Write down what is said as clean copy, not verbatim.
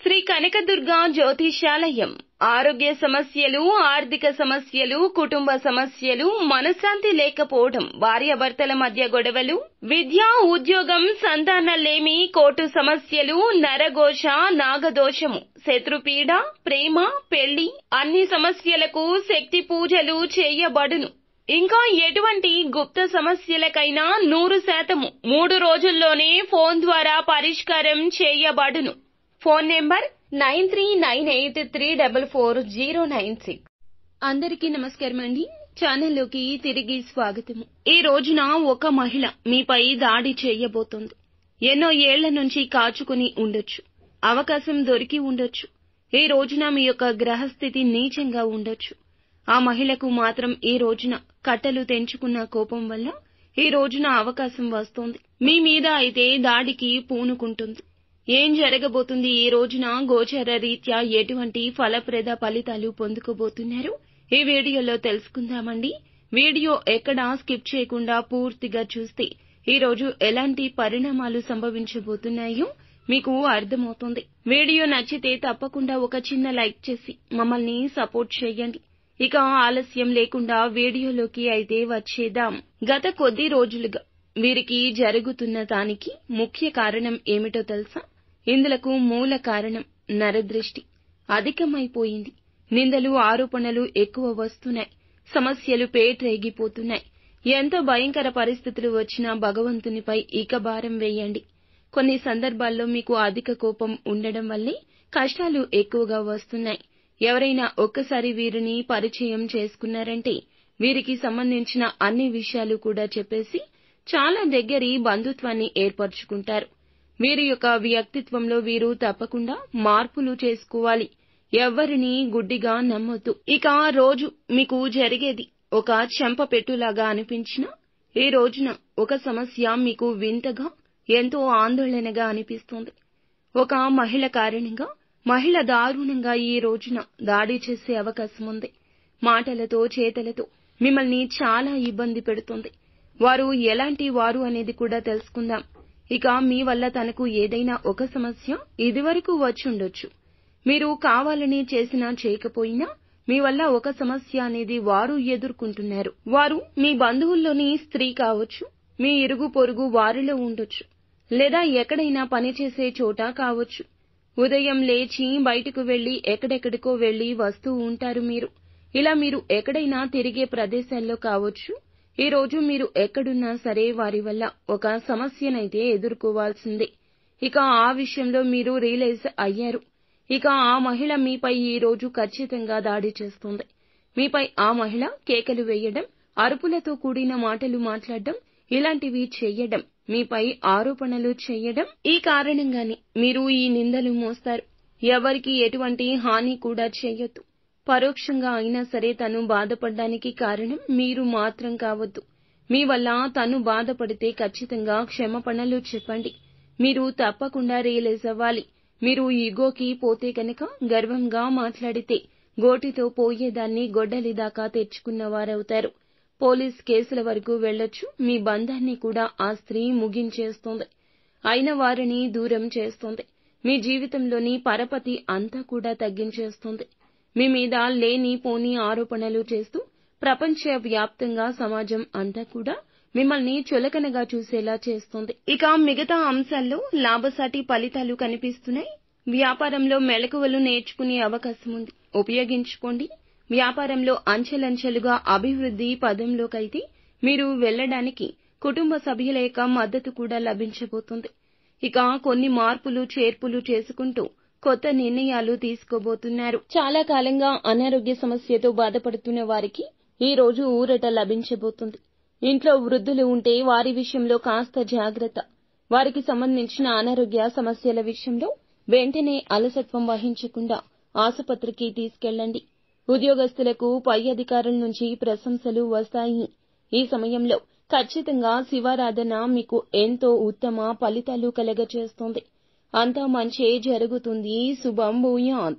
శ్రీ కనకదుర్గ జ్యోతిషాలయం. ఆరోగ్య సమస్యలు, ఆర్థిక సమస్యలు, కుటుంబ సమస్యలు, మనశ్శాంతి లేకపోవడం, భార్యాభర్తల మధ్య గొడవలు, విద్య, ఉద్యోగం, సంతానలేమి, కోర్టు సమస్యలు, నరఘోష, నాగదోషము, శత్రుపీడ, ప్రేమ, పెళ్లి, అన్ని సమస్యలకు శక్తి పూజలు చేయబడును. ఇంకా ఎటువంటి గుప్త సమస్యలకైనా 100% 3 రోజుల్లోనే ఫోన్ ద్వారా పరిష్కారం చేయబడును. Phone number 9398344096. అందరికీ నమస్కారం అండి. ఛానల్లోకి తిరిగి స్వాగతము. ఈ రోజున ఒక మహిళ మీపై దాడి చేయబోతోంది. ఎన్నో ఏళ్ల నుంచి కాచుకుని ఉండొచ్చు, అవకాశం దొరికి ఉండొచ్చు. ఈ రోజున మీ యొక్క గ్రహస్థితి నీచంగా ఉండొచ్చు. ఆ మహిళకు మాత్రం ఈ రోజున కట్టలు తెంచుకున్న కోపం వల్ల ఈ రోజున అవకాశం వస్తోంది. మీ మీద అయితే దాడికి పూనుకుంటుంది. ఏం జరగబోతుంది, ఈ రోజున గోచర రీత్యా ఎటువంటి ఫలప్రద ఫలితాలు పొందుకోబోతున్నారు, ఈ వీడియోలో తెలుసుకుందామండి. వీడియో ఎక్కడా స్కిప్ చేయకుండా పూర్తిగా చూస్తే ఈ రోజు ఎలాంటి పరిణామాలు సంభవించబోతున్నాయో మీకు అర్థమవుతుంది. వీడియో నచ్చితే తప్పకుండా ఒక చిన్న లైక్ చేసి మమ్మల్ని సపోర్ట్ చేయండి. ఇక ఆలస్యం లేకుండా వీడియోలోకి అయితే వచ్చేద్దాం. గత కొద్ది రోజులుగా వీరికి జరుగుతున్న దానికి ముఖ్య కారణం ఏమిటో తెలుసా? ఇందులకు మూల కారణం నరదృష్టి అధికమైపోయింది. నిందలు, ఆరోపణలు ఎక్కువ వస్తున్నాయి. సమస్యలు పేట్రేగిపోతున్నాయి. ఎంత భయంకర పరిస్థితులు వచ్చినా భగవంతునిపై ఇక భారం వేయండి. కొన్ని సందర్భాల్లో మీకు అధిక కోపం ఉండడం వల్లే కష్టాలు ఎక్కువగా వస్తున్నాయి. ఎవరైనా ఒక్కసారి వీరిని పరిచయం చేసుకున్నారంటే వీరికి సంబంధించిన అన్ని విషయాలు కూడా చెప్పేసి చాలా దగ్గరి బంధుత్వాన్ని ఏర్పరచుకుంటారు. వీరి యొక్క వ్యక్తిత్వంలో వీరు తప్పకుండా మార్పులు చేసుకోవాలి. ఎవ్వరిని గుడ్డిగా నమ్మొద్దు. ఇక రోజు మీకు జరిగేది ఒక చెంపపెట్టులాగా అనిపించినా ఈ రోజున ఒక సమస్య మీకు వింతగా, ఎంతో ఆందోళనగా అనిపిస్తుంది. ఒక మహిళ కారణంగా మహిళ దారుణంగా ఈ రోజున దాడి చేసే అవకాశం ఉంది. మాటలతో, చేతలతో మిమ్మల్ని చాలా ఇబ్బంది పెడుతుంది. వారు ఎలాంటి వారు అనేది కూడా తెలుసుకుందాం. ఇక మీ వల్ల తనకు ఏదైనా ఒక సమస్య ఇదివరకు వచ్చుండొచ్చు. మీరు కావాలని చేసినా చేయకపోయినా మీ వల్ల ఒక సమస్య అనేది వారు ఎదుర్కొంటున్నారు. వారు మీ బంధువుల్లోని స్త్రీ కావచ్చు, మీ ఇరుగు పొరుగు వారిలో ఉండొచ్చు, లేదా ఎక్కడైనా పనిచేసే చోట కావచ్చు. ఉదయం లేచి బయటకు వెళ్లి ఎక్కడెక్కడికో వెళ్లి వస్తూ ఉంటారు మీరు. ఇలా మీరు ఎక్కడైనా తిరిగే ప్రదేశాల్లో కావచ్చు. ఈ రోజు మీరు ఎక్కడున్నా సరే వారి వల్ల ఒక సమస్యనైతే ఎదుర్కోవాల్సిందే. ఇక ఆ విషయంలో మీరు రియలైజ్ అయ్యారు. ఇక ఆ మహిళ మీపై ఈ రోజు ఖచ్చితంగా దాడి చేస్తుంది. మీపై ఆ మహిళ కేకలు వేయడం, అరుపులతో కూడిన మాటలు మాట్లాడడం, ఇలాంటివి చెయ్యడం, మీపై ఆరోపణలు చేయడం. ఈ కారణంగానే మీరు ఈ నిందలు మోస్తారు. ఎవరికి ఎటువంటి హాని కూడా చేయొద్దు. పరోక్షంగా అయినా సరే తను బాధపడడానికి కారణం మీరు మాత్రం కావద్దు. మీ వల్ల తను బాధపడితే ఖచ్చితంగా క్షమాపణలు చెప్పండి. మీరు తప్పకుండా రియలైజ్ అవ్వాలి. మీరు ఈగోకి పోతే కనుక గర్వంగా మాట్లాడితే గోటితో పోయేదాన్ని గొడ్డలి దాకా తెచ్చుకున్నవారవుతారు. పోలీస్ కేసుల వరకు వెళ్లొచ్చు. మీ బంధాన్ని కూడా ఆ స్త్రీ ముగించేస్తోంది. అయిన వారిని దూరం చేస్తోంది. మీ జీవితంలోని పరపతి అంతా కూడా తగ్గించేస్తోంది. మీ మీద లేని పోని ఆరోపణలు చేస్తూ ప్రపంచ వ్యాప్తంగా సమాజం అంతా కూడా మిమ్మల్ని చులకనగా చూసేలా చేస్తోంది. ఇక మిగతా అంశాల్లో లాభసాటి ఫలితాలు కనిపిస్తున్నాయి. వ్యాపారంలో మెళకువలు నేర్చుకునే అవకాశం ఉంది. ఉపయోగించుకోండి. వ్యాపారంలో అంచెలంచెలుగా అభివృద్ధి పదంలోకైతే మీరు వెళ్లడానికి కుటుంబ సభ్యుల యొక్క మద్దతు కూడా లభించబోతుంది. ఇక కొన్ని మార్పులు, చేర్పులు చేసుకుంటూ కొత్త నిర్ణయాలు తీసుకోబోతున్నారు. చాలా కాలంగా అనారోగ్య సమస్యతో బాధపడుతున్న వారికి ఈ రోజు ఊరట లభించబోతుంది. ఇంట్లో వృద్ధులు ఉంటే వారి విషయంలో కాస్త జాగ్రత్త. వారికి సంబంధించిన అనారోగ్య సమస్యల విషయంలో వెంటనే అలసత్వం వహించకుండా ఆసుపత్రికి తీసుకెళ్లండి. ఉద్యోగస్తులకు పై అధికారుల నుంచి ప్రశంసలు వస్తాయి. ఈ సమయంలో ఖచ్చితంగా శివారాధన మీకు ఎంతో ఉత్తమ ఫలితాలు కలగచేస్తుంది. అంతా మంచే జరుగుతుంది. శుభం భూయాత్.